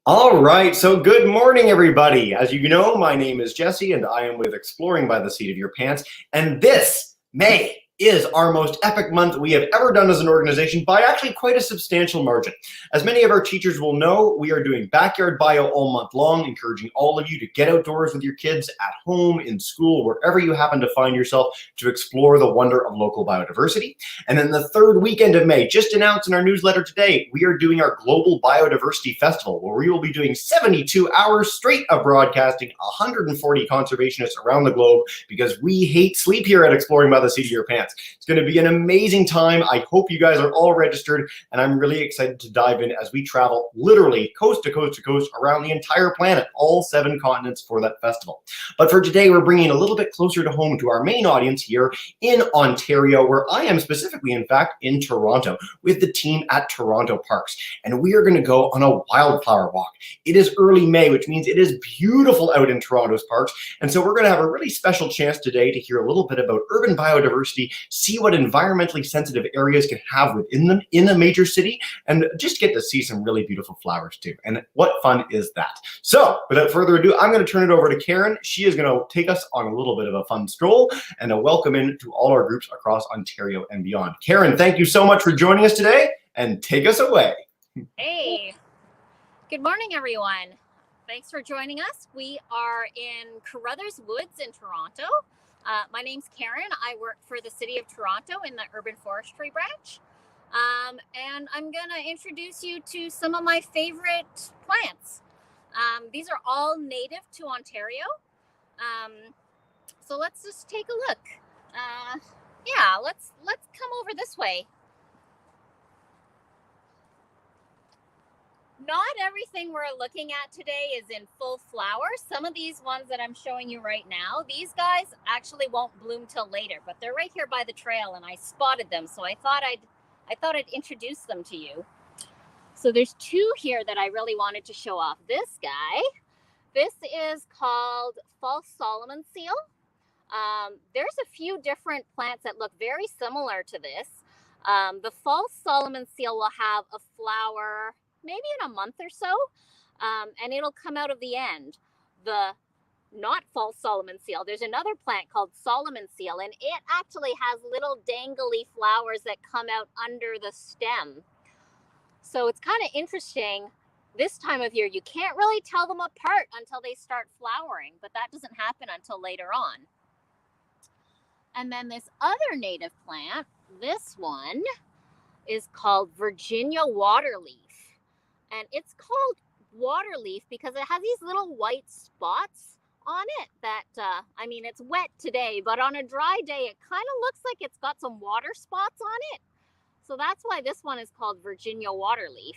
All right, so good morning, everybody. As you know, my name is Jesse, and I am with Exploring by the Seat of Your Pants. And this May is our most epic month we have ever done as an organization by actually quite a substantial margin. As many of our teachers will know, we are doing backyard bio all month long, encouraging all of you to get outdoors with your kids at home, in school, wherever you happen to find yourself, to explore the wonder of local biodiversity. And then the third weekend of May, just announced in our newsletter today, we are doing our Global Biodiversity Festival, where we will be doing 72 hours straight of broadcasting 140 conservationists around the globe, because we hate sleep here at Exploring by the Seat of Your Pants. It's going to be an amazing time. I hope you guys are all registered, and I'm really excited to dive in as we travel literally coast to coast to coast around the entire planet, all 7 continents, for that festival. But for today, we're bringing it a little bit closer to home to our main audience here in Ontario, where I am specifically, in fact, in Toronto with the team at Toronto Parks. And we are going to go on a wildflower walk. It is early May, which means it is beautiful out in Toronto's parks. And so we're going to have a really special chance today to hear a little bit about urban biodiversity, see what environmentally sensitive areas can have within them in a major city, and just get to see some really beautiful flowers too. And what fun is that? So without further ado, I'm going to turn it over to Karen. She is going to take us on a little bit of a fun stroll and a welcome in to all our groups across Ontario and beyond. Karen, thank you so much for joining us today, and take us away. Hey, good morning, everyone. Thanks for joining us. We are in Crothers Woods in Toronto. My name's Karen. I work for the City of Toronto in the Urban Forestry branch. And I'm going to introduce you to some of my favorite plants. These are all native to Ontario. So let's just take a look. Let's come over this way. Not everything we're looking at today is in full flower. Some of these ones that I'm showing you right now, these guys actually won't bloom till later, but they're right here by the trail and I spotted them. So I thought I'd introduce them to you. So there's 2 here that I really wanted to show off. This guy, this is called false Solomon seal. There's a few different plants that look very similar to this. The false Solomon seal will have a flower maybe in a month or so, and it'll come out of the end. The not false Solomon seal, there's another plant called Solomon seal, and it actually has little dangly flowers that come out under the stem. So it's kind of interesting. This time of year, you can't really tell them apart until they start flowering, but that doesn't happen until later on. And then this other native plant, this one is called Virginia waterleaf. And it's called waterleaf because it has these little white spots on it that, it's wet today, but on a dry day, it kind of looks like it's got some water spots on it. So that's why this one is called Virginia waterleaf.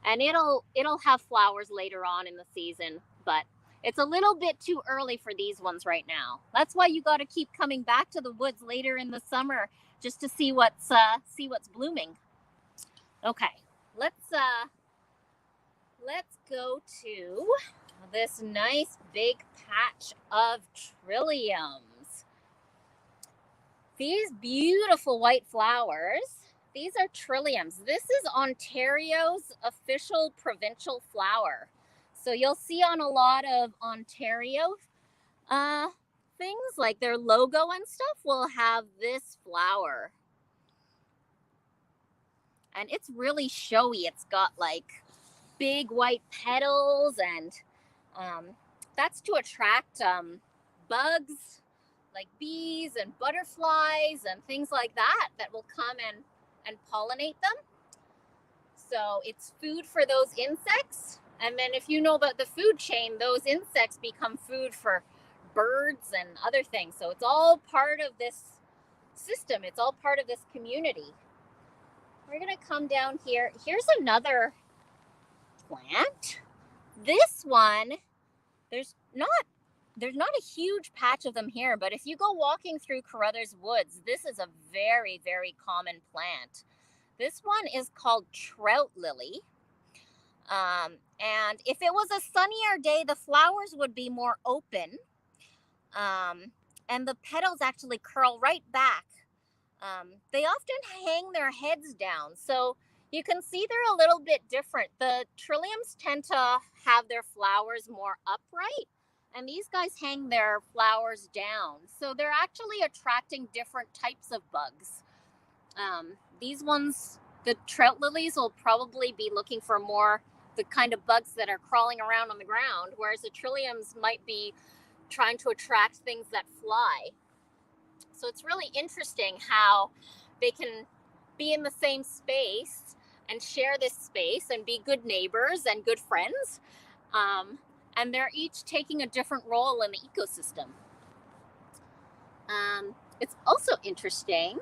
And it'll have flowers later on in the season, but it's a little bit too early for these ones right now. That's why you got to keep coming back to the woods later in the summer just to see what's blooming. Okay, let's go to this nice big patch of trilliums. These beautiful white flowers, these are trilliums. This is Ontario's official provincial flower. So you'll see on a lot of Ontario things like their logo and stuff will have this flower. And it's really showy. It's got like big white petals, and that's to attract bugs like bees and butterflies and things like that will come and pollinate them. So it's food for those insects. And then if you know about the food chain, those insects become food for birds and other things. So it's all part of this system. It's all part of this community. We're going to come down here. Here's another plant. This one, there's not a huge patch of them here, but if you go walking through Crothers Woods, this is a very, very common plant. This one is called trout lily. And if it was a sunnier day, the flowers would be more open. And the petals actually curl right back. They often hang their heads down. So You can see they're a little bit different. The Trilliums tend to have their flowers more upright, and these guys hang their flowers down. So they're actually attracting different types of bugs. These ones, the trout lilies, will probably be looking for more the kind of bugs that are crawling around on the ground, whereas the Trilliums might be trying to attract things that fly. So it's really interesting how they can be in the same space and share this space and be good neighbors and good friends. And they're each taking a different role in the ecosystem. It's also interesting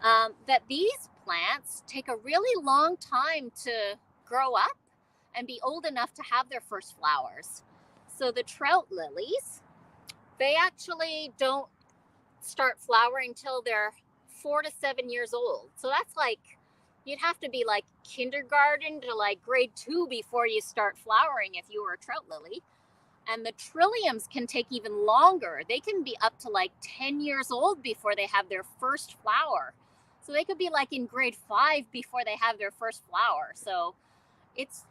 that these plants take a really long time to grow up and be old enough to have their first flowers. So the trout lilies, they actually don't start flowering till they're 4 to 7 years old. So that's like, you'd have to be like kindergarten to like grade 2 before you start flowering if you were a trout lily. And the Trilliums can take even longer. They can be up to like 10 years old before they have their first flower. So they could be like in grade 5 before they have their first flower. So it's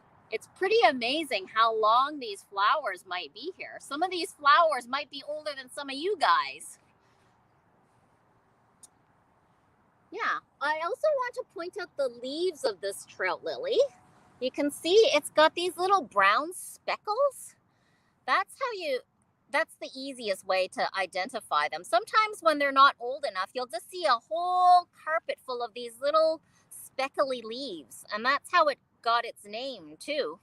pretty amazing how long these flowers might be here. Some of these flowers might be older than some of you guys. Yeah, I also want to point out the leaves of this trout lily. You can see it's got these little brown speckles. That's the easiest way to identify them. Sometimes when they're not old enough, you'll just see a whole carpet full of these little speckly leaves. And that's how it got its name too.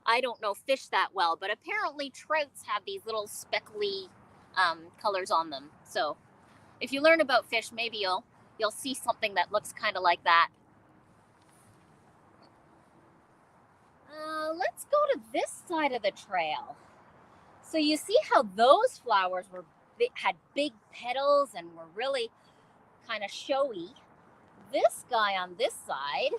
I don't know fish that well, but apparently trouts have these little speckly colors on them. So if you learn about fish, maybe you'll see something that looks kind of like that. Let's go to this side of the trail. So you see how those flowers had big petals and were really kind of showy. This guy on this side,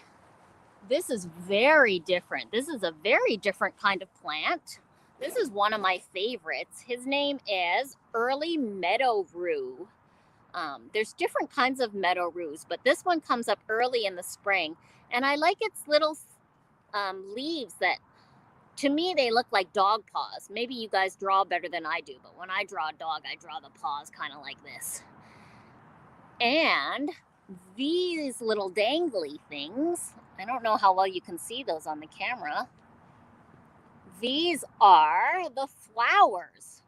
this is very different. This is a very different kind of plant. This is one of my favorites. His name is early meadow rue. There's different kinds of meadow rues, but this one comes up early in the spring. And I like its little leaves that, to me, they look like dog paws. Maybe you guys draw better than I do, but when I draw a dog, I draw the paws kind of like this. And these little dangly things, I don't know how well you can see those on the camera. These are the flowers.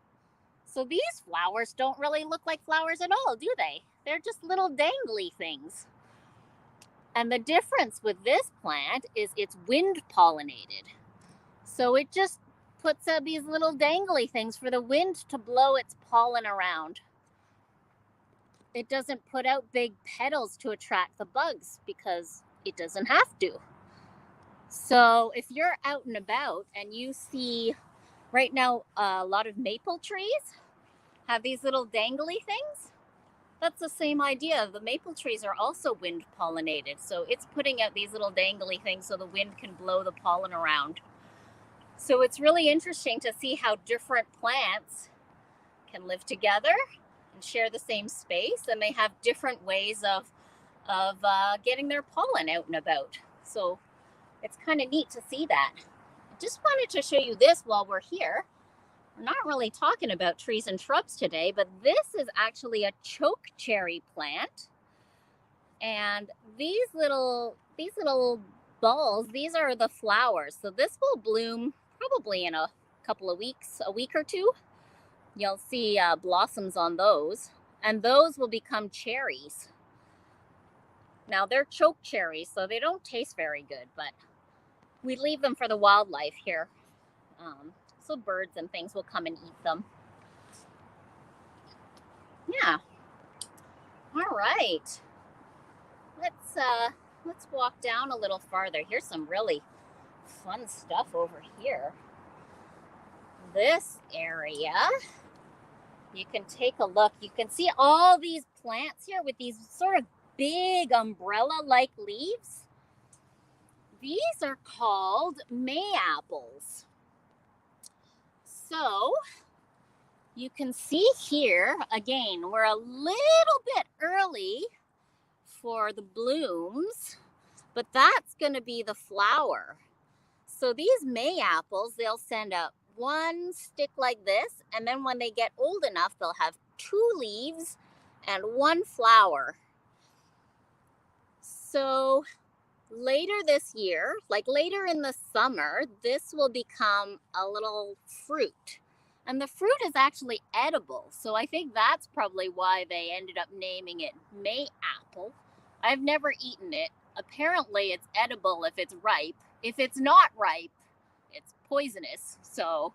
So these flowers don't really look like flowers at all, do they? They're just little dangly things. And the difference with this plant is it's wind-pollinated. So it just puts out these little dangly things for the wind to blow its pollen around. It doesn't put out big petals to attract the bugs because it doesn't have to. So if you're out and about and you see right now a lot of maple trees have these little dangly things, that's the same idea. The maple trees are also wind pollinated. So it's putting out these little dangly things so the wind can blow the pollen around. So it's really interesting to see how different plants can live together and share the same space, and they have different ways of getting their pollen out and about. So it's kind of neat to see that. I just wanted to show you this while we're here. We're not really talking about trees and shrubs today, but this is actually a choke cherry plant. And these little balls, these are the flowers. So this will bloom probably in a couple of weeks, a week or two. You'll see blossoms on those, and those will become cherries. Now they're choke cherries, so they don't taste very good, but we leave them for the wildlife here. So birds and things will come and eat them. Yeah. All right. Let's walk down a little farther. Here's some really fun stuff over here. This area, you can take a look. You can see all these plants here with these sort of big umbrella-like leaves. These are called May-apples. So you can see here, again, we're a little bit early for the blooms, but that's going to be the flower. So these May apples, they'll send up one stick like this, and then when they get old enough, they'll have 2 leaves and 1 flower. So later this year, like later in the summer, this will become a little fruit. And the fruit is actually edible. So I think that's probably why they ended up naming it May apple. I've never eaten it. Apparently it's edible if it's ripe. If it's not ripe, it's poisonous. So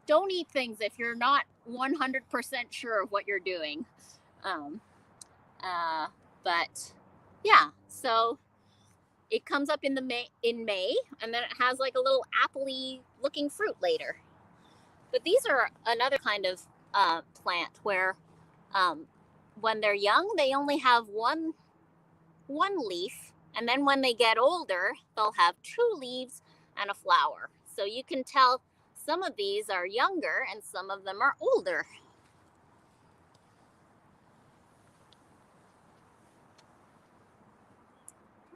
don't eat things if you're not 100% sure of what you're doing. But yeah, so it comes up in May, and then it has like a little appley looking fruit later. But these are another kind of plant where when they're young, they only have one leaf. And then when they get older, they'll have 2 leaves and a flower. So you can tell some of these are younger and some of them are older.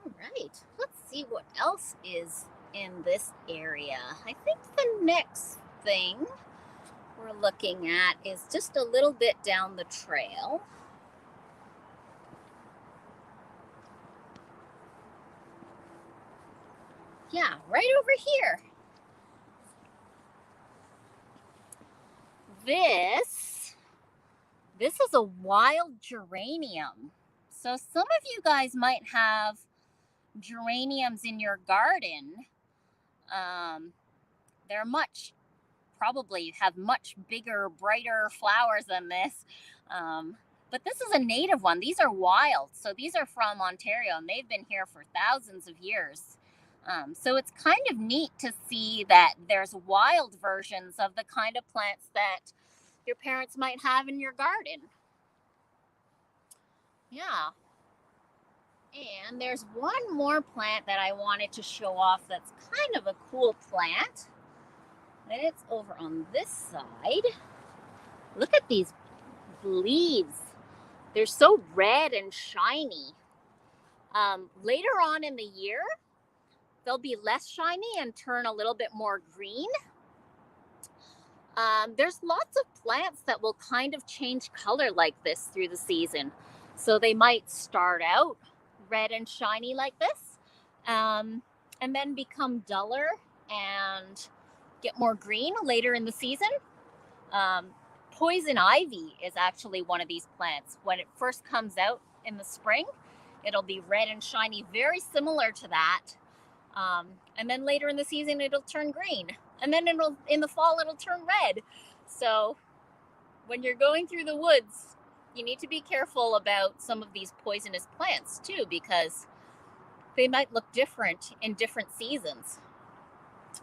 All right, let's see what else is in this area. I think the next thing we're looking at is just a little bit down the trail. Yeah, right over here. This is a wild geranium. So some of you guys might have geraniums in your garden. They're probably have much bigger, brighter flowers than this. But this is a native one. These are wild. So these are from Ontario, and they've been here for thousands of years. So it's kind of neat to see that there's wild versions of the kind of plants that your parents might have in your garden. Yeah. And there's one more plant that I wanted to show off that's kind of a cool plant. And it's over on this side. Look at these leaves. They're so red and shiny. Later on in the year, they'll be less shiny and turn a little bit more green. There's lots of plants that will kind of change color like this through the season. So they might start out red and shiny like this, and then become duller and get more green later in the season. Poison ivy is actually one of these plants. When it first comes out in the spring, it'll be red and shiny, very similar to that. And then later in the season, it'll turn green. And then in the fall, it'll turn red. So when you're going through the woods, you need to be careful about some of these poisonous plants too, because they might look different in different seasons.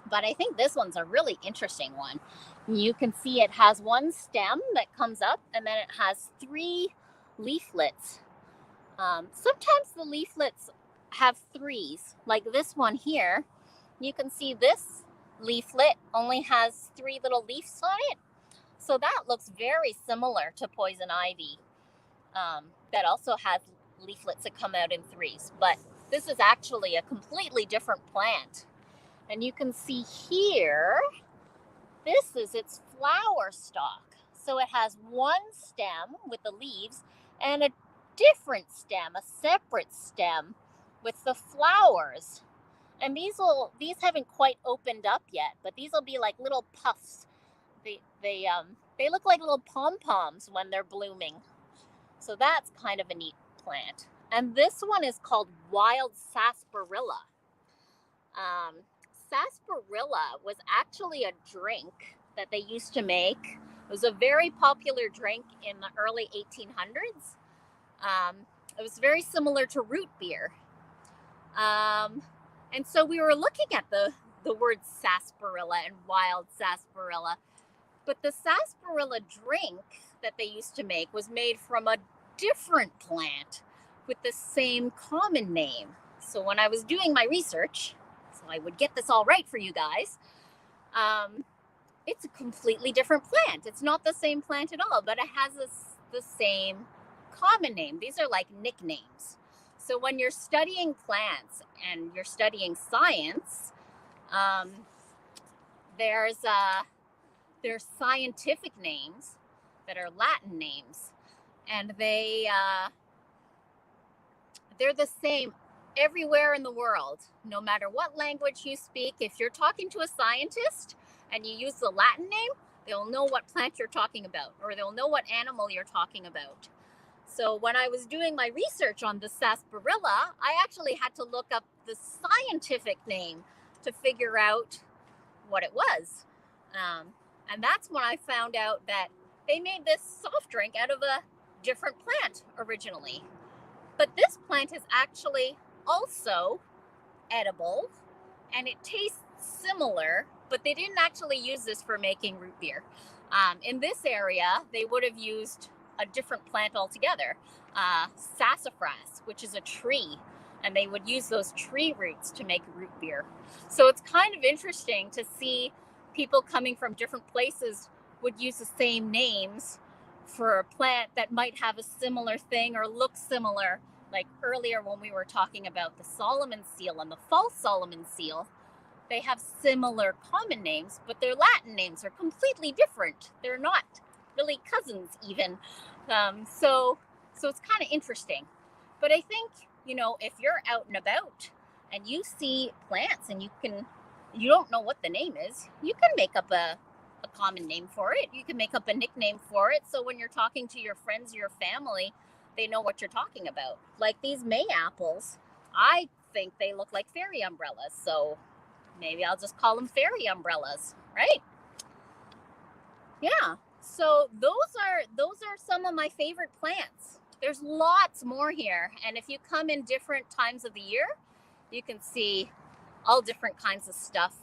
But I think this one's a really interesting one. You can see it has one stem that comes up, and then it has 3 leaflets. Sometimes the leaflets have 3s, like this one here. You can see this leaflet only has 3 little leaves on it. So that looks very similar to poison ivy, that also has leaflets that come out in 3s. But this is actually a completely different plant. And you can see here, this is its flower stalk. So it has one stem with the leaves and a different stem, a separate stem with the flowers. And these haven't quite opened up yet, but these will be like little puffs. They look like little pom-poms when they're blooming. So that's kind of a neat plant. And this one is called wild sarsaparilla. Sarsaparilla was actually a drink that they used to make. It was a very popular drink in the early 1800s. It was very similar to root beer. And so we were looking at the word sarsaparilla and wild sarsaparilla. But the sarsaparilla drink that they used to make was made from a different plant with the same common name. So when I was doing my research, so I would get this all right for you guys, it's a completely different plant. It's not the same plant at all, but it has the same common name. These are like nicknames. So when you're studying plants and you're studying science, there's scientific names that are Latin names, and they're the same everywhere in the world. No matter what language you speak, if you're talking to a scientist and you use the Latin name, they'll know what plant you're talking about, or they'll know what animal you're talking about. So when I was doing my research on the sarsaparilla, I actually had to look up the scientific name to figure out what it was. And that's when I found out that they made this soft drink out of a different plant originally. But this plant is actually also edible, and it tastes similar, but they didn't actually use this for making root beer. In this area, they would have used a different plant altogether, sassafras, which is a tree, and they would use those tree roots to make root beer. So it's kind of interesting to see people coming from different places would use the same names for a plant that might have a similar thing or look similar. Like earlier when we were talking about the Solomon seal and the false Solomon seal, they have similar common names, but their Latin names are completely different. They're not really cousins even. So it's kind of interesting. But I think, if you're out and about and you see plants and you don't know what the name is, you can make up a common name for it. You can make up a nickname for it. So when you're talking to your friends or your family, they know what you're talking about. Like these May apples, I think they look like fairy umbrellas. So maybe I'll just call them fairy umbrellas, right? Yeah. So those are some of my favorite plants. There's lots more here. And if you come in different times of the year, you can see all different kinds of stuff.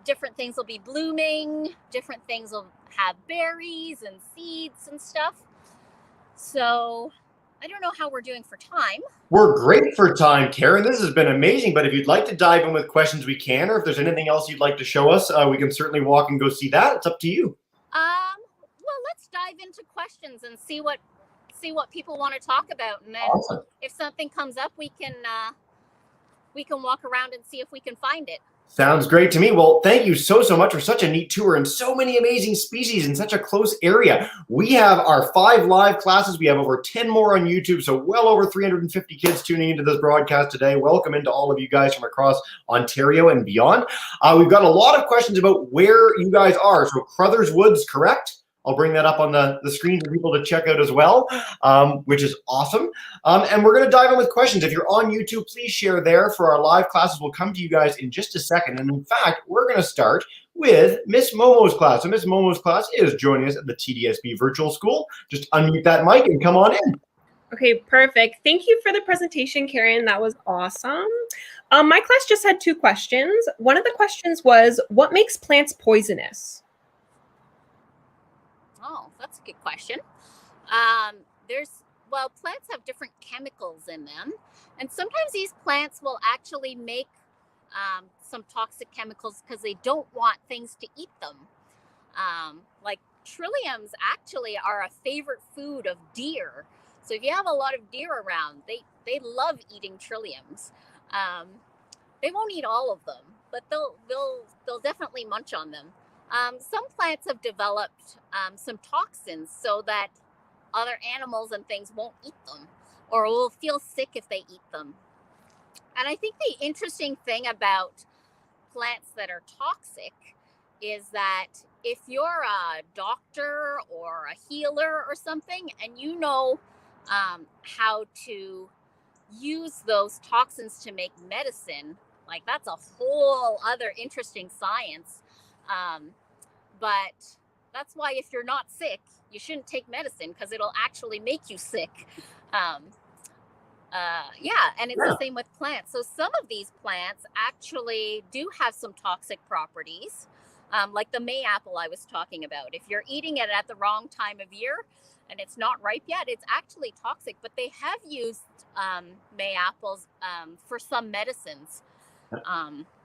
Different things will be blooming. Different things will have berries and seeds and stuff. So I don't know how we're doing for time. We're great for time, Karen. This has been amazing, but if you'd like to dive in with questions, we can, or if there's anything else you'd like to show us, we can certainly walk and go see that. It's up to you. Well, let's dive into questions and see what people want to talk about, and then Awesome. If something comes up, we can walk around and see if we can find it. Sounds great to me. Well, thank you so much for such a neat tour and so many amazing species in such a close area. We have our 5 live classes. We have over 10 more on YouTube, so well over 350 kids tuning into this broadcast today. Welcome into all of you guys from across Ontario and beyond. We've got a lot of questions about where you guys are. So Crothers Woods, correct? I'll bring that up on the screen for people to check out as well, which is awesome. And we're going to dive in with questions. If you're on YouTube, please share there for our live classes. We'll come to you guys in just a second. And in fact, we're going to start with Miss Momo's class. So Miss Momo's class is joining us at the TDSB Virtual School. Just unmute that mic and come on in. Okay, perfect. Thank you for the presentation, Karen. That was awesome. My class just had 2 questions. One of the questions was, what makes plants poisonous? Oh, that's a good question. Plants have different chemicals in them, and sometimes these plants will actually make some toxic chemicals because they don't want things to eat them. Like trilliums actually are a favorite food of deer. So if you have a lot of deer around, they love eating trilliums. They won't eat all of them, but they'll definitely munch on them. Some plants have developed some toxins so that other animals and things won't eat them or will feel sick if they eat them. And I think the interesting thing about plants that are toxic is that if you're a doctor or a healer or something and you know how to use those toxins to make medicine, like that's a whole other interesting science. But that's why if you're not sick, you shouldn't take medicine because it'll actually make you sick. And it's the same with plants. So some of these plants actually do have some toxic properties, like the May apple I was talking about. If you're eating it at the wrong time of year and it's not ripe yet, it's actually toxic. But they have used May apples for some medicines.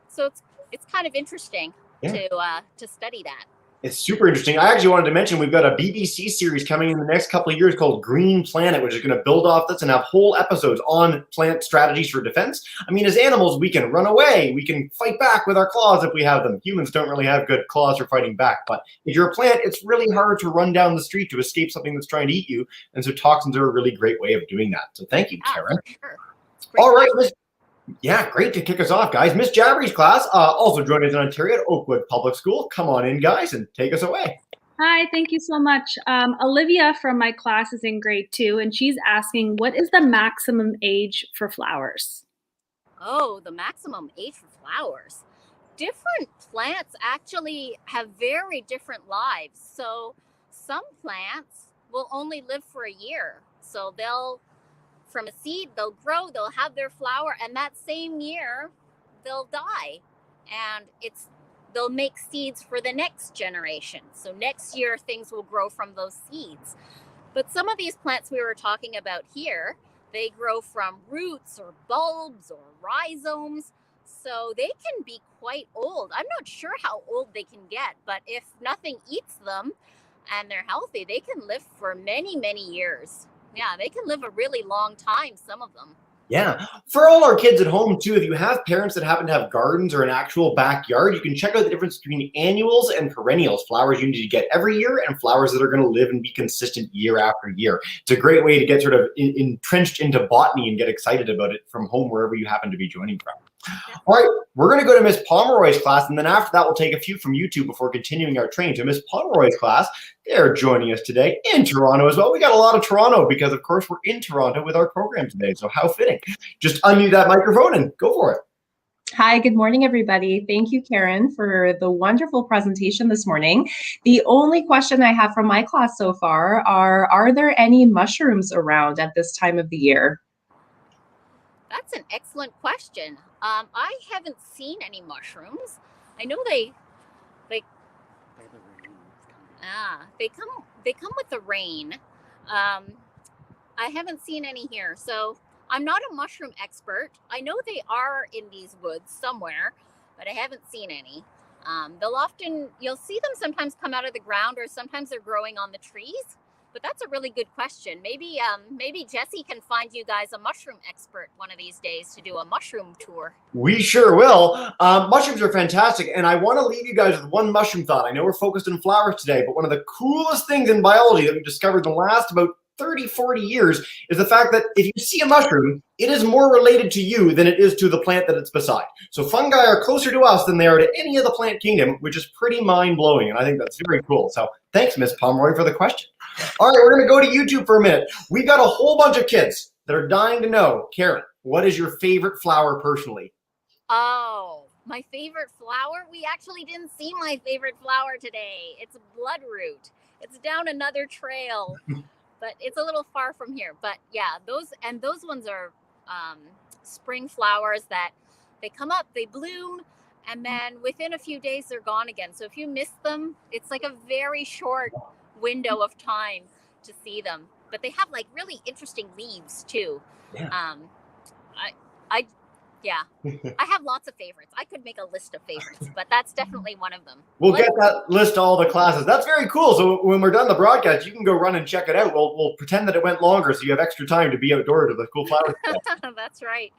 So it's kind of interesting to study that. It's super interesting. I actually wanted to mention we've got a BBC series coming in the next couple of years called Green Planet, which is going to build off this and have whole episodes on plant strategies for defense. I mean, as animals, we can run away. We can fight back with our claws if we have them. Humans don't really have good claws for fighting back. But if you're a plant, it's really hard to run down the street to escape something that's trying to eat you. And so toxins are a really great way of doing that. So thank you, Karen. For sure. All right, yeah, great to kick us off, guys. Miss Jabbery's class, also joined us in Ontario at Oakwood Public School. Come on in, guys, and take us away. Hi, thank you so much. Olivia from my class is in grade 2, and she's asking, what is the maximum age for flowers? Oh, the maximum age for flowers. Different plants actually have very different lives. So some plants will only live for a year. So from a seed, they'll grow, they'll have their flower, and that same year they'll die. And they'll make seeds for the next generation. So next year things will grow from those seeds. But some of these plants we were talking about here, they grow from roots or bulbs or rhizomes. So they can be quite old. I'm not sure how old they can get, but if nothing eats them and they're healthy, they can live for many, many years. Yeah, they can live a really long time, some of them. Yeah. For all our kids at home, too, if you have parents that happen to have gardens or an actual backyard, you can check out the difference between annuals and perennials, flowers you need to get every year and flowers that are going to live and be consistent year after year. It's a great way to get sort of entrenched into botany and get excited about it from home, wherever you happen to be joining from. All right, we're going to go to Miss Pomeroy's class, and then after that, we'll take a few from YouTube before continuing our train. So Miss Pomeroy's class, they're joining us today in Toronto as well. We got a lot of Toronto because, of course, we're in Toronto with our program today. So how fitting. Just unmute that microphone and go for it. Hi, good morning, everybody. Thank you, Karen, for the wonderful presentation this morning. The only question I have from my class so far are there any mushrooms around at this time of the year? That's an excellent question. I haven't seen any mushrooms. I know they come with the rain. I haven't seen any here, so I'm not a mushroom expert. I know they are in these woods somewhere, but I haven't seen any. You'll see them sometimes come out of the ground, or sometimes they're growing on the trees. But that's a really good question. Maybe Jesse can find you guys a mushroom expert one of these days to do a mushroom tour. We sure will. Mushrooms are fantastic, and I want to leave you guys with one mushroom thought. I know we're focused on flowers today, but one of the coolest things in biology that we've discovered in the last about 30, 40 years is the fact that if you see a mushroom, it is more related to you than it is to the plant that it's beside. So fungi are closer to us than they are to any of the plant kingdom, which is pretty mind-blowing, and I think that's very cool. So thanks, Miss Pomeroy, for the question. All right, we're going to go to YouTube for a minute. We've got a whole bunch of kids that are dying to know, Karen, what is your favorite flower personally? Oh, my favorite flower? We actually didn't see my favorite flower today. It's bloodroot. It's down another trail. But it's a little far from here. But yeah, those ones are spring flowers that they come up, they bloom, and then within a few days they're gone again. So if you miss them, it's like a very short window of time to see them. But they have like really interesting leaves too. Yeah. I have lots of favorites. I could make a list of favorites, but that's definitely one of them. We'll get that list to all the classes. That's very cool. So when we're done the broadcast, you can go run and check it out. We'll pretend that it went longer so you have extra time to be outdoors with the cool flowers. That's right.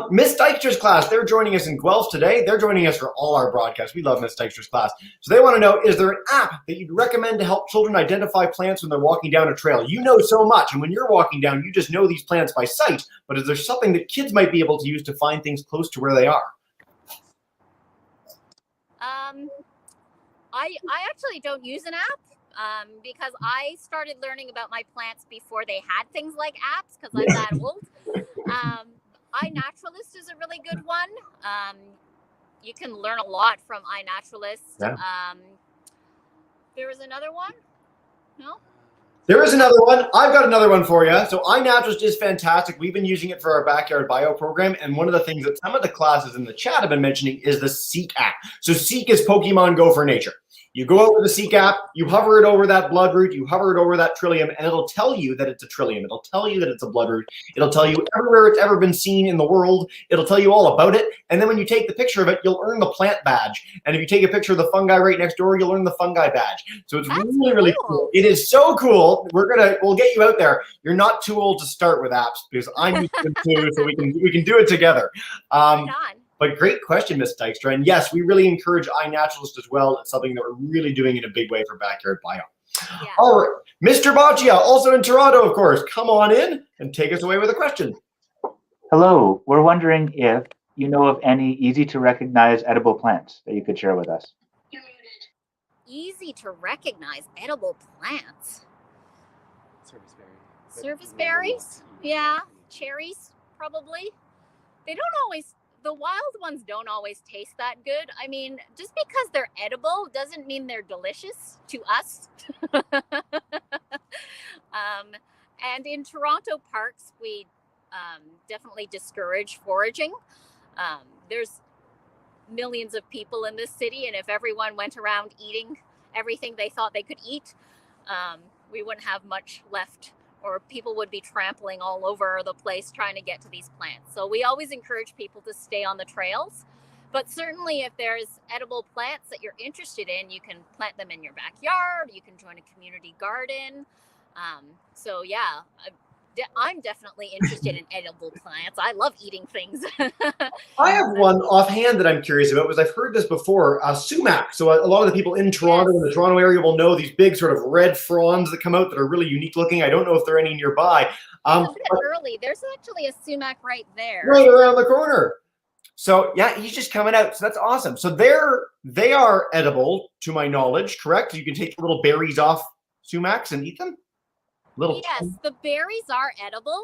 Miss Dykstra's class, they're joining us in Guelph today. They're joining us for all our broadcasts. We love Miss Dykstra's class. So they want to know, is there an app that you'd recommend to help children identify plants when they're walking down a trail? You know so much, and when you're walking down, you just know these plants by sight, but is there something that kids might be able to use to find things close to where they are? I actually don't use an app because I started learning about my plants before they had things like apps because I'm that old. iNaturalist is a really good one. You can learn a lot from iNaturalist. Yeah. There is another one? No? There is another one. I've got another one for you. So iNaturalist is fantastic. We've been using it for our backyard bio program. And one of the things that some of the classes in the chat have been mentioning is the Seek app. So Seek is Pokemon Go for nature. You go out with a sea cap, you hover it over that bloodroot, you hover it over that trillium, and it'll tell you that it's a trillium. It'll tell you that it's a bloodroot. It'll tell you everywhere it's ever been seen in the world. It'll tell you all about it. And then when you take the picture of it, you'll earn the plant badge. And if you take a picture of the fungi right next door, you'll earn the fungi badge. So it's really cool. It is so cool. We'll get you out there. You're not too old to start with apps because I'm used to them too, so we can do it together. But great question, Ms. Dykstra. And yes, we really encourage iNaturalist as well. It's something that we're really doing in a big way for backyard biome. Yeah. All right, Mr. Boccia, also in Toronto, of course. Come on in and take us away with a question. Hello, we're wondering if you know of any easy to recognize edible plants that you could share with us. You're muted. Easy to recognize edible plants. Service berries. Service berries? Yeah. Cherries, probably. They don't always, the wild ones don't always taste that good. I mean, just because they're edible doesn't mean they're delicious to us. And in Toronto parks, we definitely discourage foraging. There's millions of people in this city, and if everyone went around eating everything they thought they could eat, we wouldn't have much left, or people would be trampling all over the place trying to get to these plants. So we always encourage people to stay on the trails. But certainly if there's edible plants that you're interested in, you can plant them in your backyard. You can join a community garden. So yeah, I'm definitely interested in edible plants. I love eating things. I have one offhand that I'm curious about because I've heard this before, sumac. So a lot of the people in Toronto, in the Toronto area, will know these big sort of red fronds that come out that are really unique looking. I don't know if there are any nearby. A bit early. There's actually a sumac right there. Right around the corner. So yeah, he's just coming out. So that's awesome. So they are edible, to my knowledge, correct? You can take the little berries off sumacs and eat them? Yes, the berries are edible.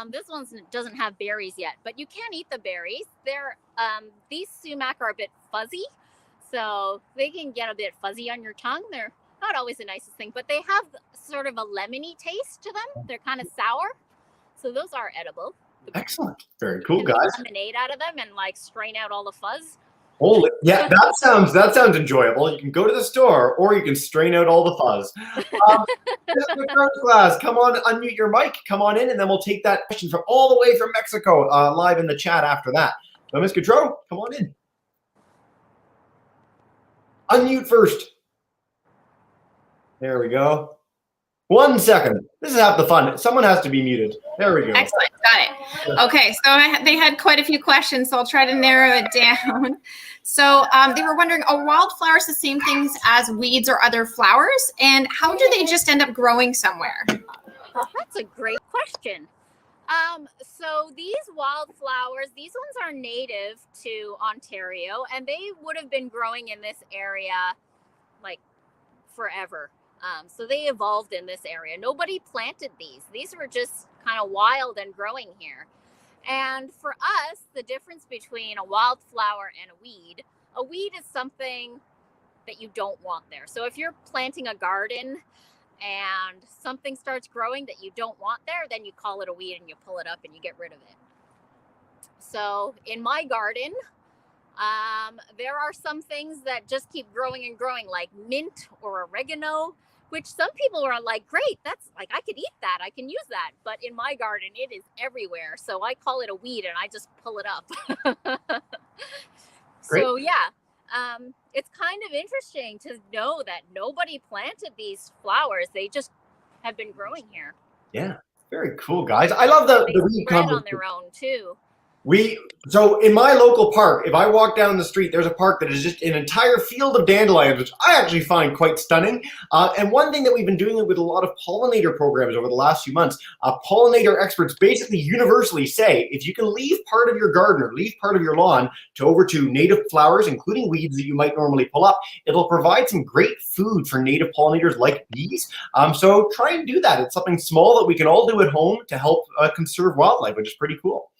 This one doesn't have berries yet, but you can eat the berries. They're these sumac are a bit fuzzy, so they can get a bit fuzzy on your tongue. They're not always the nicest thing, but they have sort of a lemony taste to them. They're kind of sour, so those are edible. Excellent, very cool, guys. Make lemonade out of them and like strain out all the fuzz. Holy, yeah, that sounds enjoyable. You can go to the store, or you can strain out all the fuzz. Mr. Crothers class, come on, unmute your mic, come on in, and then we'll take that question from all the way from Mexico live in the chat after that. So, Ms. Gaudreau, come on in. Unmute first. There we go. 1 second. This is half the fun. Someone has to be muted. There we go. Excellent. Got it. Okay. So they had quite a few questions, so I'll try to narrow it down. So they were wondering, are wildflowers the same things as weeds or other flowers? And how do they just end up growing somewhere? That's a great question. So these wildflowers, these ones are native to Ontario, and they would have been growing in this area like forever. So they evolved in this area. Nobody planted these. These were just kind of wild and growing here. And for us, the difference between a wildflower and a weed is something that you don't want there. So if you're planting a garden and something starts growing that you don't want there, then you call it a weed and you pull it up and you get rid of it. So in my garden, there are some things that just keep growing and growing, like mint or oregano, which some people are like, great, that's like, I could eat that, I can use that. But in my garden, it is everywhere. So I call it a weed and I just pull it up. So yeah, it's kind of interesting to know that nobody planted these flowers. They just have been growing here. Yeah, very cool, guys. I love the weed spread on their own too. So in my local park, if I walk down the street, there's a park that is just an entire field of dandelions, which I actually find quite stunning. And one thing that we've been doing with a lot of pollinator programs over the last few months, pollinator experts basically universally say, if you can leave part of your garden or leave part of your lawn over to native flowers, including weeds that you might normally pull up, it'll provide some great food for native pollinators like bees. So try and do that. It's something small that we can all do at home to help conserve wildlife, which is pretty cool.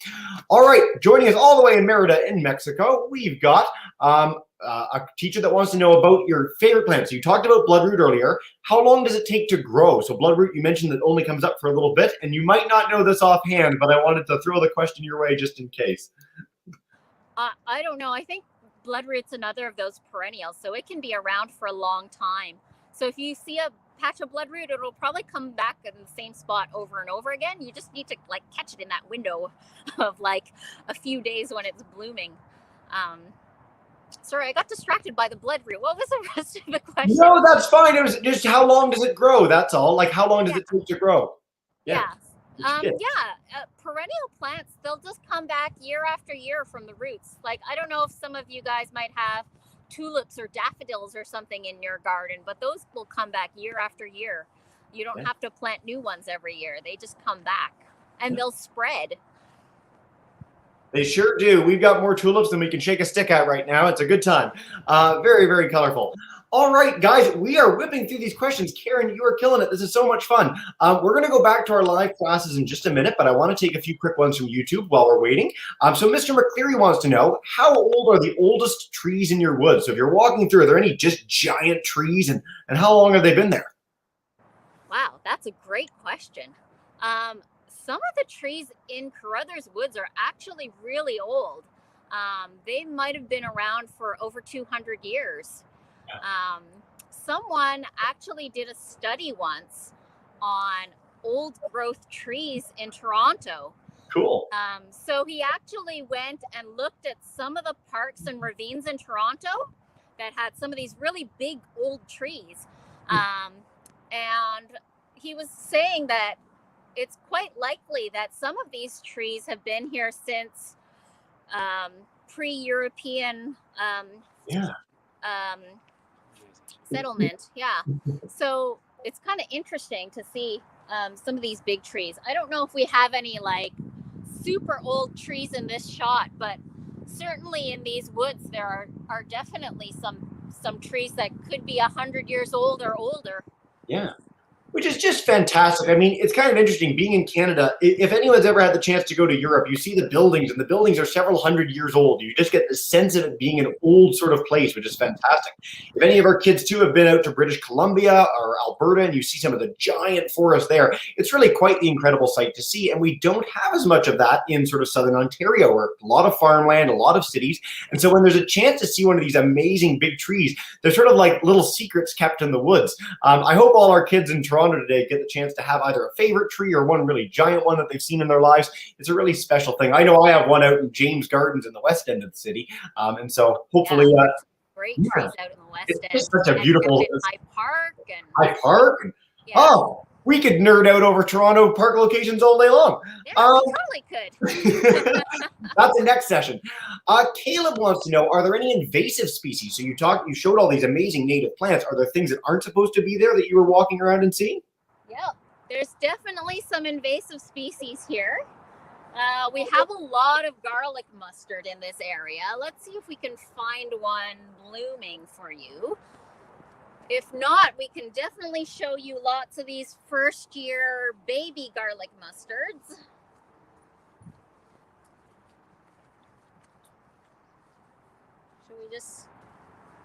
All right, joining us all the way in Merida in Mexico, we've got a teacher that wants to know about your favorite plants. So you talked about bloodroot earlier. How long does it take to grow? So bloodroot, you mentioned that only comes up for a little bit, and you might not know this offhand, but I wanted to throw the question your way just in case. I don't know. I think bloodroot's another of those perennials, so it can be around for a long time. So if you see a patch of bloodroot, it'll probably come back in the same spot over and over again. You just need to like catch it in that window of like a few days when it's blooming. Sorry, I got distracted by the bloodroot. What was the rest of the question? No, that's fine. It was just how long does it grow? That's all. Like how long does it take to grow? Perennial plants, they'll just come back year after year from the roots. Like, I don't know if some of you guys might have tulips or daffodils or something in your garden, but those will come back year after year. You don't have to plant new ones every year. They just come back and they'll spread. They sure do. We've got more tulips than we can shake a stick at right now. It's a good time. Very, very colorful. All right, guys, we are whipping through these questions. Karen, you are killing it. This is so much fun. We're going to go back to our live classes in just a minute, but I want to take a few quick ones from YouTube while we're waiting. So Mr. McCleary wants to know, how old are the oldest trees in your woods? So if you're walking through, are there any just giant trees, and how long have they been there? Wow, that's a great question. Some of the trees in Crothers Woods are actually really old. They might have been around for over 200 years. Someone actually did a study once on old growth trees in Toronto. Cool. So he actually went and looked at some of the parks and ravines in Toronto that had some of these really big old trees. And he was saying that it's quite likely that some of these trees have been here since pre-European settlement. So it's kind of interesting to see some of these big trees. I don't know if we have any like super old trees in this shot, but certainly in these woods there are definitely some trees that could be 100 years old or older. Yeah. Which is just fantastic. I mean, it's kind of interesting being in Canada. If anyone's ever had the chance to go to Europe, you see the buildings, and the buildings are several hundred years old. You just get the sense of it being an old sort of place, which is fantastic. If any of our kids too have been out to British Columbia or Alberta and you see some of the giant forests there, it's really quite the incredible sight to see. And we don't have as much of that in sort of southern Ontario, where a lot of farmland, a lot of cities. And so when there's a chance to see one of these amazing big trees, they're sort of like little secrets kept in the woods. I hope all our kids in Toronto today get the chance to have either a favorite tree or one really giant one that they've seen in their lives. It's a really special thing. I know I have one out in James Gardens in the west end of the city. And so hopefully great trees out in the west end. It's such a beautiful High Park and High Park. Oh, we could nerd out over Toronto park locations all day long. Yeah, we totally could. That's the next session. Caleb wants to know, are there any invasive species? So you showed all these amazing native plants. Are there things that aren't supposed to be there that you were walking around and seeing? Yeah, there's definitely some invasive species here. We have a lot of garlic mustard in this area. Let's see if we can find one blooming for you. If not, we can definitely show you lots of these first-year baby garlic mustards. Should we just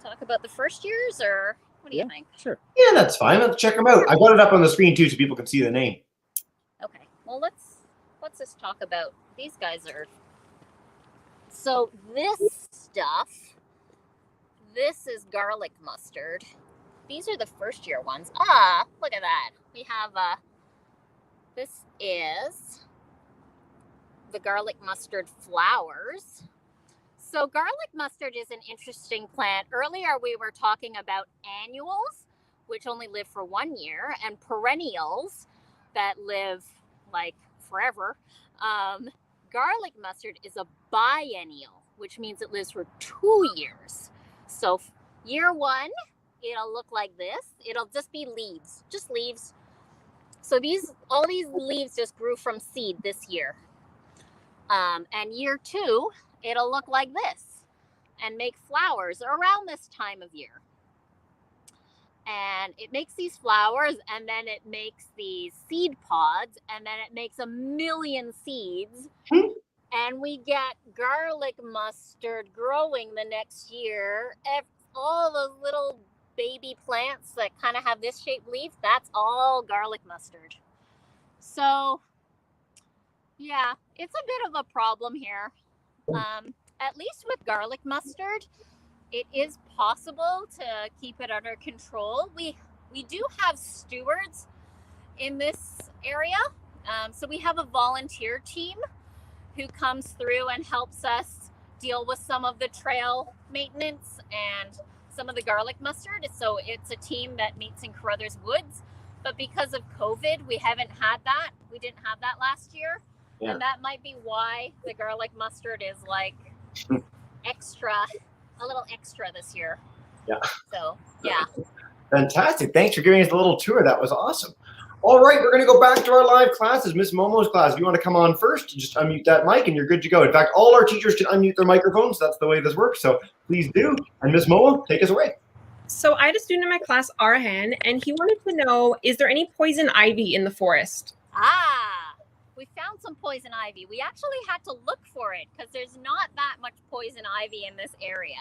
talk about the first years, or what do you think? Sure. Yeah, that's fine. Let's check them out. I got it up on the screen too so people can see the name. Okay, well, let's just talk about these guys. So this stuff, this is garlic mustard. These are the first year ones. Look at that. We have this is the garlic mustard flowers. So garlic mustard is an interesting plant. Earlier we were talking about annuals, which only live for 1 year, and perennials that live like forever. Garlic mustard is a biennial, which means it lives for 2 years. So year one, it'll look like this. It'll just be leaves, just leaves. So all these leaves just grew from seed this year. And year two, it'll look like this and make flowers around this time of year. And it makes these flowers, and then it makes these seed pods, and then it makes 1 million seeds. And we get garlic mustard growing the next year. All those little baby plants that kind of have this shaped leaf, that's all garlic mustard. So yeah, it's a bit of a problem here. At least with garlic mustard, it is possible to keep it under control. We do have stewards in this area. So we have a volunteer team who comes through and helps us deal with some of the trail maintenance and some of the garlic mustard. So it's a team that meets in Crothers Woods. But because of COVID, we haven't had that. We didn't have that last year. Yeah. And that might be why the garlic mustard is like extra, a little extra this year. Yeah. So, yeah. Fantastic. Thanks for giving us a little tour. That was awesome. All right, we're going to go back to our live classes. Miss Momo's class, if you want to come on first, just unmute that mic and you're good to go. In fact, all our teachers can unmute their microphones. That's the way this works. So please do. And Miss Momo, take us away. So I had a student in my class, Arhan, and he wanted to know, is there any poison ivy in the forest? We found some poison ivy. We actually had to look for it because there's not that much poison ivy in this area.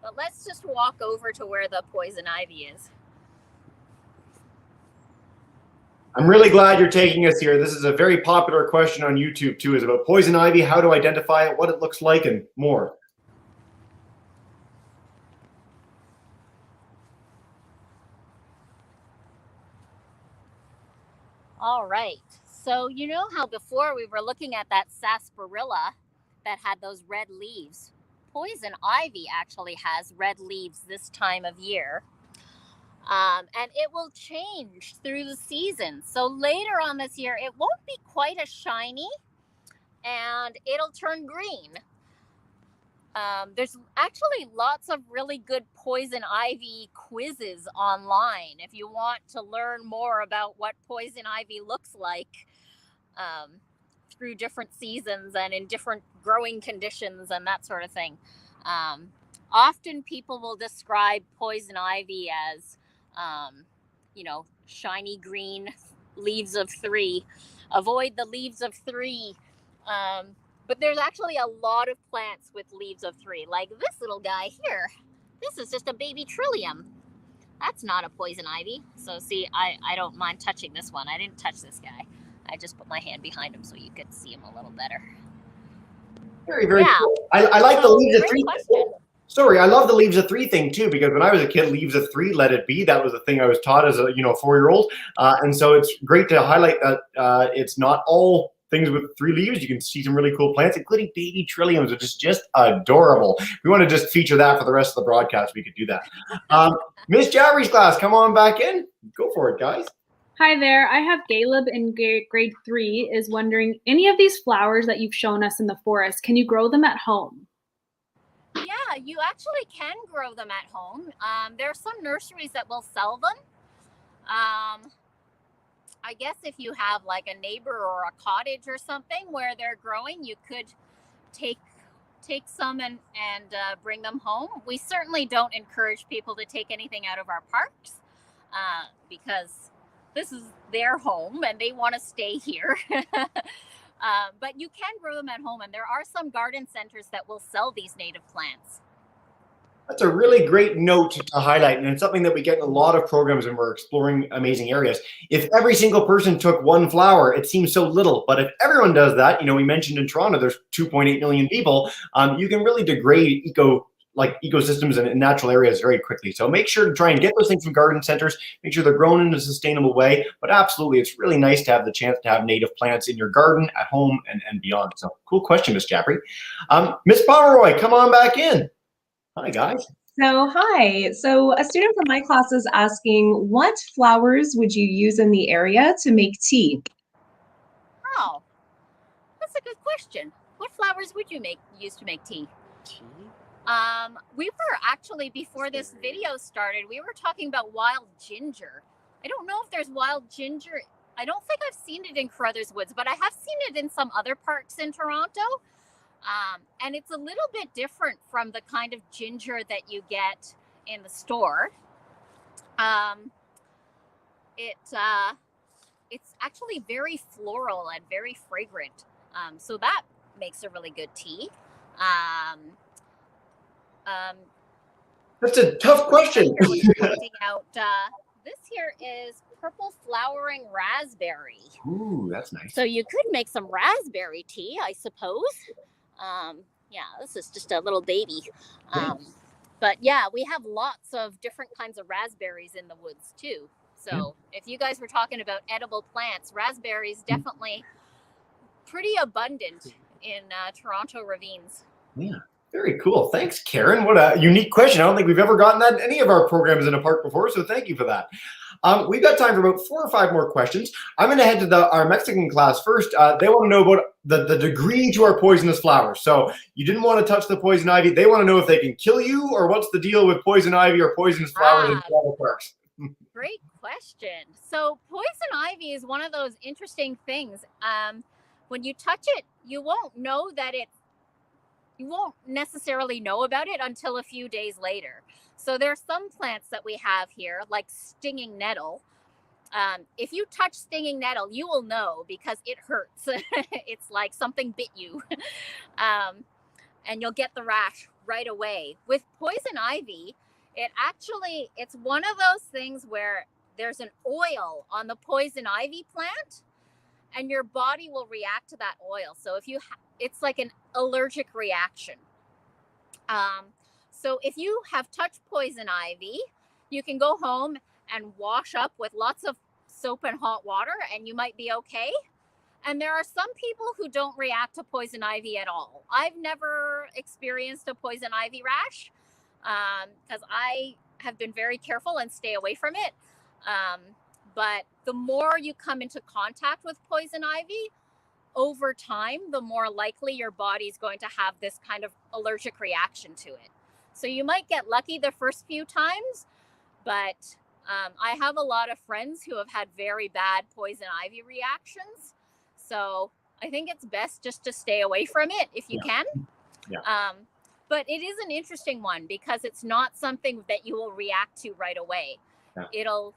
But let's just walk over to where the poison ivy is. I'm really glad you're taking us here. This is a very popular question on YouTube too, is about poison ivy, how to identify it, what it looks like, and more. All right. So you know how before we were looking at that sarsaparilla that had those red leaves? Poison ivy actually has red leaves this time of year. And it will change through the season. So later on this year, it won't be quite as shiny and it'll turn green. There's actually lots of really good poison ivy quizzes online if you want to learn more about what poison ivy looks like through different seasons and in different growing conditions and that sort of thing. Often people will describe poison ivy as shiny green leaves of 3. Avoid the leaves of 3. But there's actually a lot of plants with leaves of 3, like this little guy here. This is just a baby Trillium. That's not a poison ivy. So see, I don't mind touching this one. I didn't touch this guy. I just put my hand behind him so you could see him a little better. Very, very cool. I like the leaves of 3. Sorry, I love the leaves of 3 thing too, because when I was a kid, leaves of 3, let it be. That was the thing I was taught as a 4-year-old. And so it's great to highlight that it's not all things with 3 leaves. You can see some really cool plants, including baby Trilliums, which is just adorable. If we want to just feature that for the rest of the broadcast, we could do that. Miss Jabbery's class, come on back in. Go for it, guys. Hi there. I have Caleb in grade 3 is wondering, any of these flowers that you've shown us in the forest, can you grow them at home? Yeah, you actually can grow them at home. There are some nurseries that will sell them. I guess if you have like a neighbor or a cottage or something where they're growing, you could take some and bring them home. We certainly don't encourage people to take anything out of our parks because this is their home and they want to stay here. But you can grow them at home, and there are some garden centers that will sell these native plants. That's a really great note to highlight, and it's something that we get in a lot of programs when we're exploring amazing areas. If every single person took one flower, it seems so little, but if everyone does that, we mentioned in Toronto, there's 2.8 million people, you can really degrade ecosystems and natural areas very quickly. So make sure to try and get those things from garden centers, make sure they're grown in a sustainable way, but absolutely, it's really nice to have the chance to have native plants in your garden, at home, and beyond. So cool question, Miss Jabbery. Miss Pomeroy, come on back in. Hi, guys. Hi. So a student from my class is asking, what flowers would you use in the area to make tea? Oh, that's a good question. What flowers would you use to make tea? We were actually, before this video started, we were talking about wild ginger. I don't know if there's wild ginger. I don't think I've seen it in Crothers Woods, but I have seen it in some other parks in Toronto. And it's a little bit different from the kind of ginger that you get in the store. It's actually very floral and very fragrant. So that makes a really good tea. That's a tough question. Out, this here is purple flowering raspberry. Ooh, that's nice. So you could make some raspberry tea, I suppose. Yeah, this is just a little baby. But yeah, we have lots of different kinds of raspberries in the woods too. So if you guys were talking about edible plants, raspberries definitely pretty abundant in Toronto ravines. Yeah, very cool. Thanks, Karen. What a unique question. I don't think we've ever gotten that in any of our programs in a park before, so thank you for that. We've got time for about 4 or 5 more questions. I'm going to head to our Mexican class first. They want to know about the degree to our poisonous flowers. So you didn't want to touch the poison ivy. They want to know if they can kill you, or what's the deal with poison ivy or poisonous flowers in travel parks. Great question. So poison ivy is one of those interesting things. When you touch it, you won't necessarily know about it until a few days later. So there are some plants that we have here, like stinging nettle. If you touch stinging nettle, you will know because it hurts. It's like something bit you. And you'll get the rash right away. With poison ivy, it's one of those things where there's an oil on the poison ivy plant and your body will react to that oil. So it's like an allergic reaction. So if you have touched poison ivy, you can go home and wash up with lots of soap and hot water and you might be okay. And there are some people who don't react to poison ivy at all. I've never experienced a poison ivy rash because I have been very careful and stay away from it. But the more you come into contact with poison ivy, over time, the more likely your body's going to have this kind of allergic reaction to it. So you might get lucky the first few times, but I have a lot of friends who have had very bad poison ivy reactions. So I think it's best just to stay away from it if you can. Yeah. But it is an interesting one because it's not something that you will react to right away. Yeah.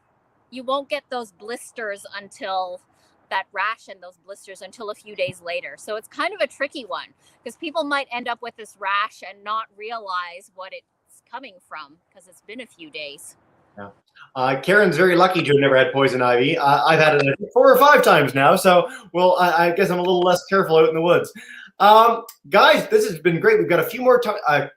You won't get those blisters until that rash and those blisters until a few days later. So it's kind of a tricky one because people might end up with this rash and not realize what it's coming from because it's been a few days. Yeah. Karen's very lucky to have never had poison ivy. I've had it 4 or 5 times now, so I guess I'm a little less careful out in the woods. Guys, this has been great. We've got a few more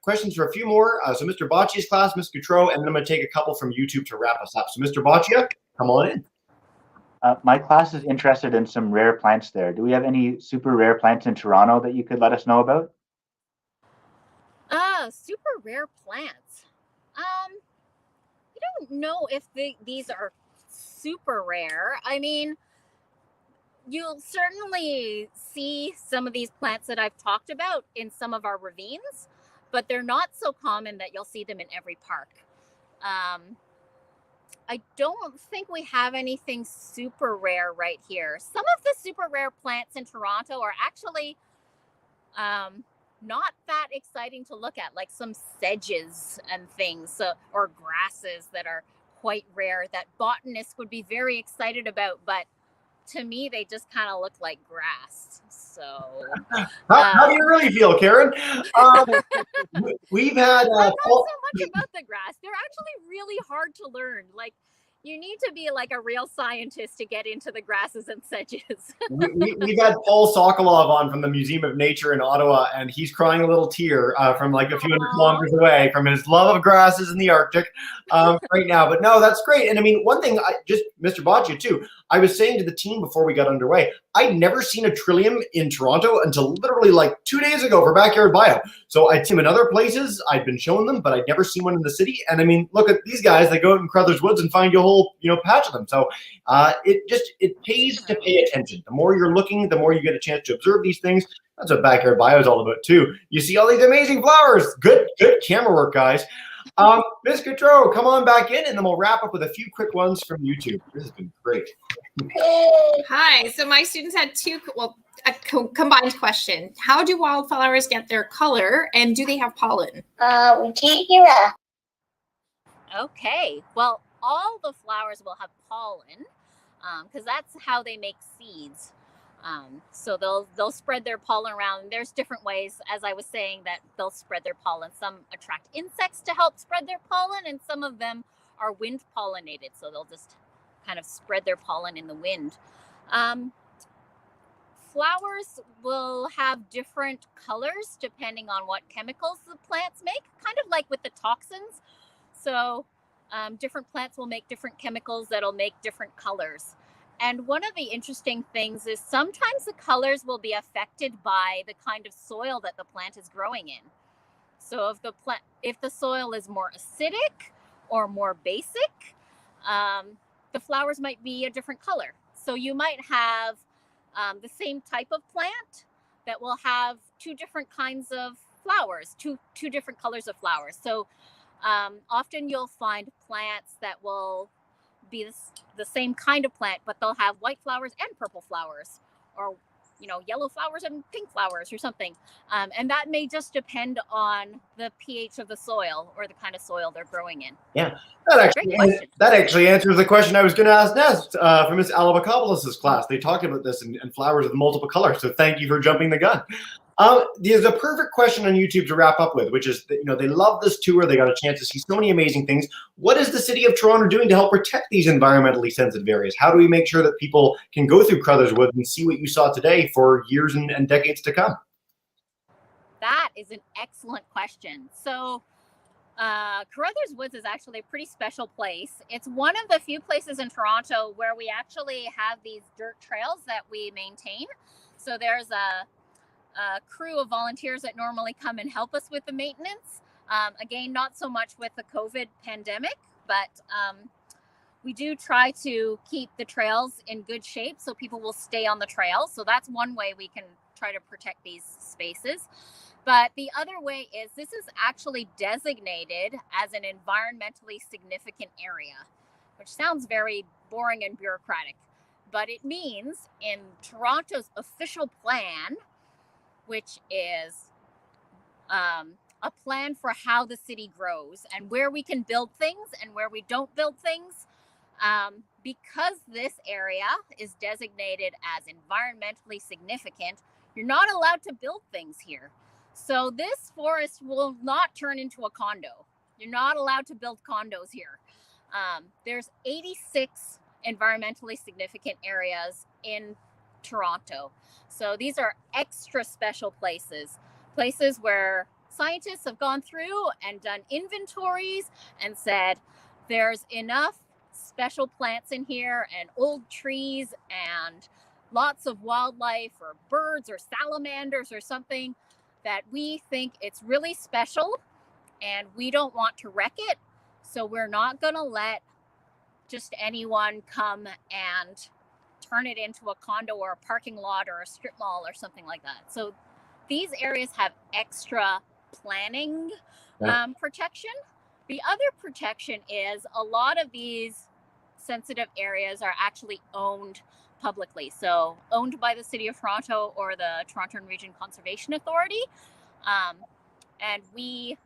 questions for a few more. So Mr. Boccia's class, Ms. Gautreau, and then I'm going to take a couple from YouTube to wrap us up. So Mr. Boccia, come on in. My class is interested in some rare plants there. Do we have any super rare plants in Toronto that you could let us know about? Super rare plants. I don't know if these are super rare. I mean, you'll certainly see some of these plants that I've talked about in some of our ravines, but they're not so common that you'll see them in every park. I don't think we have anything super rare right here. Some of the super rare plants in Toronto are actually not that exciting to look at, like some sedges and things, or grasses that are quite rare that botanists would be very excited about, but to me, they just kind of look like grass. So, how do you really feel, Karen? We've had not so much about the grass. They're actually really hard to learn. Like, you need to be like a real scientist to get into the grasses and sedges. We've had Paul Sokolov on from the Museum of Nature in Ottawa, and he's crying a little tear from like a few hundred kilometers away from his love of grasses in the Arctic right now. But no, that's great. And I mean, one thing, Mr. Boccia too, I was saying to the team before we got underway, I'd never seen a trillium in Toronto until literally like 2 days ago for Backyard Bio. So I'd seen them in other places, I'd been showing them, but I'd never seen one in the city. And I mean, look at these guys, they go out in Crothers Woods and find you a whole, patch of them. So it pays to pay attention. The more you're looking, the more you get a chance to observe these things. That's what Backyard Bio is all about too. You see all these amazing flowers. Good camera work, guys. Ms. Gautreau, come on back in, and then we'll wrap up with a few quick ones from YouTube. This has been great. Hi. So my students had a combined question. How do wildflowers get their color, and do they have pollen? We can't hear that. Okay. Well, all the flowers will have pollen because that's how they make seeds. So they'll spread their pollen around. There's different ways, as I was saying, that they'll spread their pollen. Some attract insects to help spread their pollen, and some of them are wind-pollinated. So they'll just kind of spread their pollen in the wind. flowers will have different colors depending on what chemicals the plants make, kind of like with the toxins. So different plants will make different chemicals that'll make different colors. And one of the interesting things is sometimes the colors will be affected by the kind of soil that the plant is growing in. So if the soil is more acidic or more basic, the flowers might be a different color. So you might have the same type of plant that will have two different kinds of flowers, two different colors of flowers. So often you'll find plants that will be the same kind of plant, but they'll have white flowers and purple flowers, or yellow flowers and pink flowers or something. And that may just depend on the pH of the soil or the kind of soil they're growing in. Yeah, that actually answers the question I was going to ask next from Miss Alabakopoulos' class. They talked about this in flowers with multiple colors, so thank you for jumping the gun. There's a perfect question on YouTube to wrap up with, which is that, they love this tour. They got a chance to see so many amazing things. What is the City of Toronto doing to help protect these environmentally sensitive areas? How do we make sure that people can go through Crothers Woods and see what you saw today for years and decades to come? That is an excellent question. So Crothers Woods is actually a pretty special place. It's one of the few places in Toronto where we actually have these dirt trails that we maintain. So there's a crew of volunteers that normally come and help us with the maintenance. Again, not so much with the COVID pandemic, but we do try to keep the trails in good shape so people will stay on the trails. So that's one way we can try to protect these spaces. But the other way is this is actually designated as an environmentally significant area, which sounds very boring and bureaucratic, but it means in Toronto's official plan, which is a plan for how the city grows and where we can build things and where we don't build things. Because this area is designated as environmentally significant, you're not allowed to build things here. So this forest will not turn into a condo. You're not allowed to build condos here. There's 86 environmentally significant areas in Toronto. So these are extra special places where scientists have gone through and done inventories and said there's enough special plants in here and old trees and lots of wildlife or birds or salamanders or something that we think it's really special and we don't want to wreck it. So we're not going to let just anyone come and turn it into a condo or a parking lot or a strip mall or something like that. So these areas have extra planning protection. The other protection is a lot of these sensitive areas are actually owned publicly. So owned by the City of Toronto or the Toronto and Region Conservation Authority. And we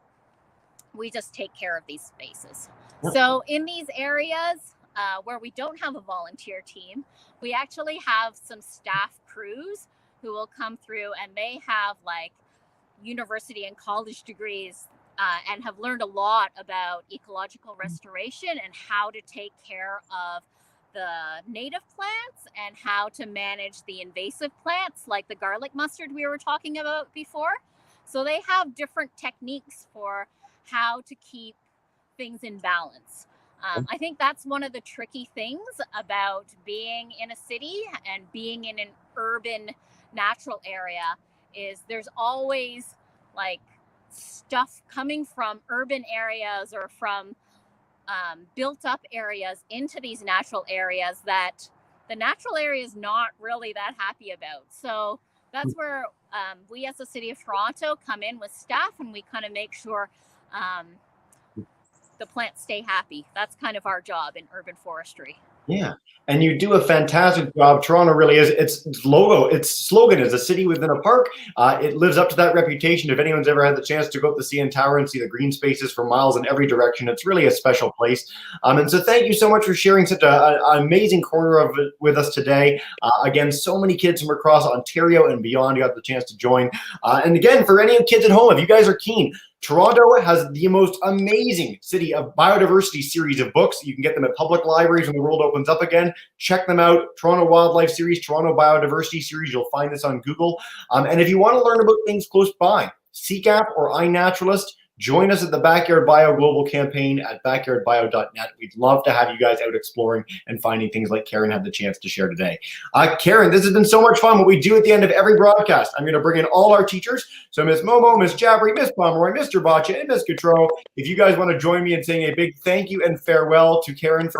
just take care of these spaces. So in these areas where we don't have a volunteer team, we actually have some staff crews who will come through, and they have like university and college degrees and have learned a lot about ecological restoration and how to take care of the native plants and how to manage the invasive plants like the garlic mustard we were talking about before. So they have different techniques for how to keep things in balance. I think that's one of the tricky things about being in a city and being in an urban natural area is there's always like stuff coming from urban areas or from built up areas into these natural areas that the natural area is not really that happy about. So that's where we as the City of Toronto come in with staff and we kind of make sure the plants stay happy. That's kind of our job in urban forestry. Yeah, and you do a fantastic job. Toronto really is. Its slogan is a city within a park. It lives up to that reputation. If anyone's ever had the chance to go up the CN Tower and see the green spaces for miles in every direction, it's really a special place. And so thank you so much for sharing such an amazing corner of it with us today. Again, so many kids from across Ontario and beyond got the chance to join. And again, for any kids at home, if you guys are keen, Toronto has the most amazing City of Biodiversity series of books. You can get them at public libraries when the world opens up again. Check them out. Toronto Wildlife Series, Toronto Biodiversity Series. You'll find this on Google. And if you want to learn about things close by, CCAP or iNaturalist, join us at the Backyard Bio Global Campaign at backyardbio.net. We'd love to have you guys out exploring and finding things like Karen had the chance to share today. Karen, this has been so much fun. What we do at the end of every broadcast, I'm going to bring in all our teachers. So Miss Momo, Miss Jabri, Miss Pomeroy, Mr. Bacha, and Miss Gautreau. If you guys want to join me in saying a big thank you and farewell to Karen for